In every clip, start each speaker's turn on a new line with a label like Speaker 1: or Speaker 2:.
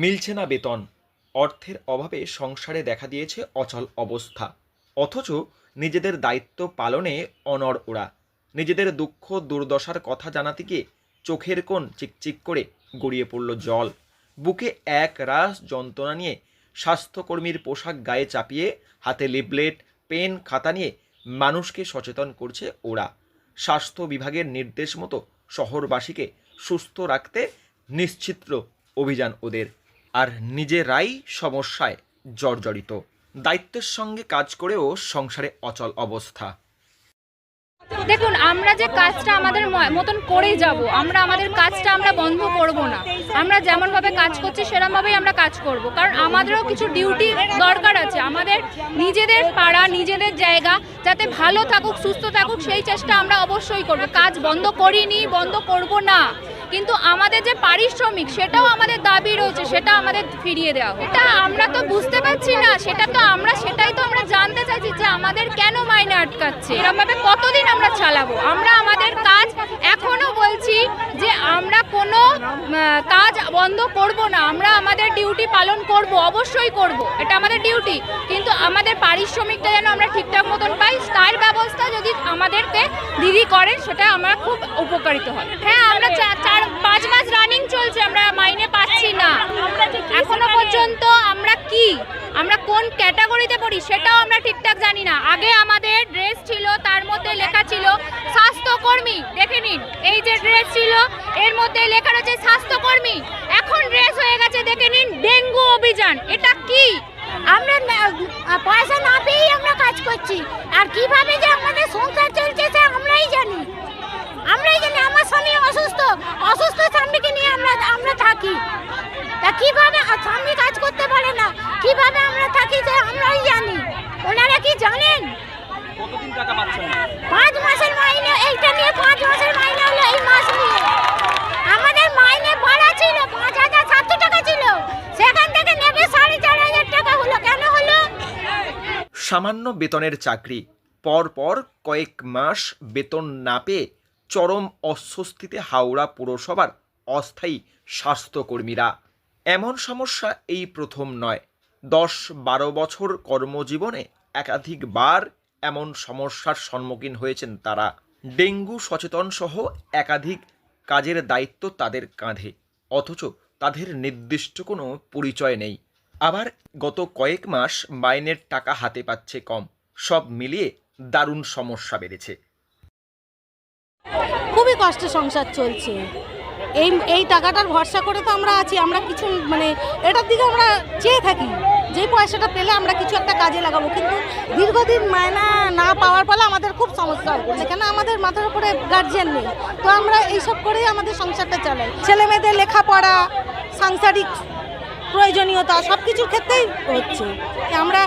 Speaker 1: মিলছে না বেতন, অর্থের অভাবে সংসারে দেখা দিয়েছে অচল অবস্থা। অথচ নিজেদের দায়িত্ব পালনে অনড় ওরা। নিজেদের দুঃখ দুর্দশার কথা জানাতে গিয়ে চোখের কোণ চিকচিক করে গড়িয়ে পড়ল জল। বুকে এক রাশ যন্ত্রণা নিয়ে স্বাস্থ্যকর্মীর পোশাক গায়ে চাপিয়ে হাতে লিফলেট পেন খাতা নিয়ে মানুষকে সচেতন করছে ওরা। স্বাস্থ্য বিভাগের নির্দেশ মতো শহরবাসীকে সুস্থ রাখতে নিশ্চিত্র অভিযান ওদের, আর নিজেরাই সমস্যায় জর্জরিত। দায়িত্বের সঙ্গে কাজ করেও সংসারে অচল অবস্থা।
Speaker 2: দেখুন, আমরা যে কাজটা আমাদের মতন করেই যাব, আমরা আমাদের কাজটা আমরা বন্ধ করব না। আমরা যেমনভাবে কাজ করছি সেরকমভাবেই আমরা কাজ করব, কারণ আমাদেরও কিছু ডিউটি দরকার আছে। আমাদের নিজেদের পাড়া নিজেদের জায়গা যাতে ভালো থাকুক সুস্থ থাকুক সেই চেষ্টা আমরা অবশ্যই করব। কাজ বন্ধ করিনি, বন্ধ করব না, কিন্তু আমাদের যে পারিশ্রমিক সেটাও আমাদের দাবি রয়েছে, সেটা আমাদের ফিরিয়ে দেওয়া হোক। এটা আমরা তো বুঝতে পারছি না, সেটাই তো আমরা জানতে চাইছি যে আমাদের কেন মাইনে আটকাচ্ছে, এরকমভাবে কতদিন আমরা চালাবো। আমরা আমাদের কাজ এখনো বলছি যে আমরা কোনো কাজ বন্ধ করব না, আমরা আমাদের ডিউটি পালন করব, অবশ্যই করব, এটা আমাদের ডিউটি। কিন্তু আমাদের পারিশ্রমিকটা যেন আমরা ঠিকঠাক মতন পাই, তার ব্যবস্থা যদি আমাদেরকে দিদি করেন সেটা আমরা খুব উপকারিত হয়। হ্যাঁ, আমরা 4-5 মাস রানিং চলছে, আমরা মাইনে পাচ্ছি না এখনো পর্যন্ত। আমরা কোন ক্যাটাগরিতে পড়ি সেটাও আমরা ঠিকঠাক জানি না। আগে আমাদের ড্রেস ছিল, তার মধ্যে লেখা ছিল স্বাস্থ্যকর্মী, দেখে নিন এই যে ড্রেস ছিল এর মধ্যে লেখা রয়েছে স্বাস্থ্যকর্মী, এখন ড্রেস হয়ে গেছে দেখে নিন ডেঙ্গু অভিযান। এটা কি?
Speaker 3: আমরা পয়সা না পেয়েই আমরা কাজ করছি, আর কিভাবে যে আমাদের সংসার চলছে সে আমরাই জানি। আমার স্বামী অসুস্থ স্বামীকে নিয়ে আমরা থাকি, তা কিভাবে স্বামী কাজ করতে পারে না, কিভাবে আমরা থাকি সে আমরাই জানি। ওনারা কি জানেন?
Speaker 4: কতদিন টাকা পাচ্ছেন?
Speaker 3: 5 মাসের মাইনে, এইটা নিয়ে 5 মাসের মাইনে হলো এই মাস নিয়ে। আমাদের মাইনে বাড়া ছিল 5,700 টাকা ছিল, সেখান থেকে নেবে 4,500 টাকা হলো। কেন হলো?
Speaker 1: সামান্য বেতনের চাকরি, পর কয়েক মাস বেতন না পেয়ে চরম অস্বস্তিতে হাওড়া পুরসভার অস্থায়ী স্বাস্থ্যকর্মীরা। এমন সমস্যা এই প্রথম নয়, 10-12 বছর কর্মজীবনে একাধিকবার এমন সমস্যার সম্মুখীন হয়েছেন তারা। ডেঙ্গু সচেতন সহ একাধিক কাজের দায়িত্ব তাদের কাঁধে, অথচ তাদের নির্দিষ্ট কোনো পরিচয় নেই। আবার গত কয়েক মাস মাইনের টাকা হাতে পাচ্ছে কম, সব মিলিয়ে দারুণ সমস্যা বেড়েছে।
Speaker 5: খুবই কষ্টে সংসার চলছে। এই টাকাটার ভরসা করে তো আমরা আছি। আমরা কিছু এটার দিকে আমরা চেয়ে থাকি, যে পয়সাটা পেলে আমরা কিছু একটা কাজে লাগাবো, কিন্তু দীর্ঘদিন মায়না না পাওয়ার ফলে আমাদের খুব সমস্যা হচ্ছে। কেন আমাদের মাথার উপরে গার্জিয়ান নেই, তো আমরা এইসব করেই আমাদের সংসারটা চালাই। ছেলে মেয়েদের লেখাপড়া, সাংসারিক প্রয়োজনীয়তা সব কিছুর ক্ষেত্রেই হচ্ছে। আমরা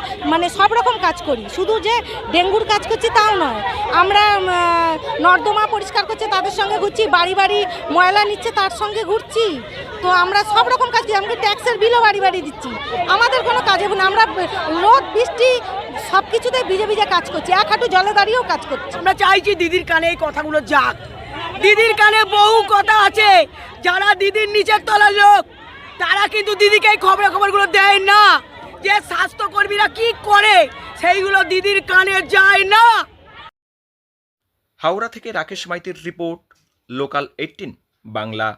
Speaker 5: সব রকম কাজ করি, শুধু যে ডেঙ্গুর কাজ করছি তাও নয়। আমরা নর্দমা পরিষ্কার করছি তাদের সঙ্গে ঘুরছি, বাড়ি বাড়ি ময়লা নিচ্ছে তার সঙ্গে ঘুরছি। তো আমরা সব রকম কাজ করি, আমরা ট্যাক্সের বিলও বাড়ি বাড়ি দিচ্ছি। আমাদের কোনো কাজে না, আমরা রোদ বৃষ্টি সব কিছুতে ভিজে কাজ করছি, এক হাঁটু জলে দাঁড়িয়েও কাজ করছি।
Speaker 6: আমরা চাইছি দিদির কানে এই কথাগুলো যাক। দিদির কানে বহু কথা আছে, যারা দিদির নিচের তলার লোক তারা কিন্তু দিদিকে এই খবরগুলো দেয় না, যে স্বাস্থ্যকর্মীরা কি করে সেইগুলো দিদির কানে যায় না।
Speaker 1: হাওড়া থেকে রাকেশ মাইতির রিপোর্ট, লোকাল 18 বাংলা।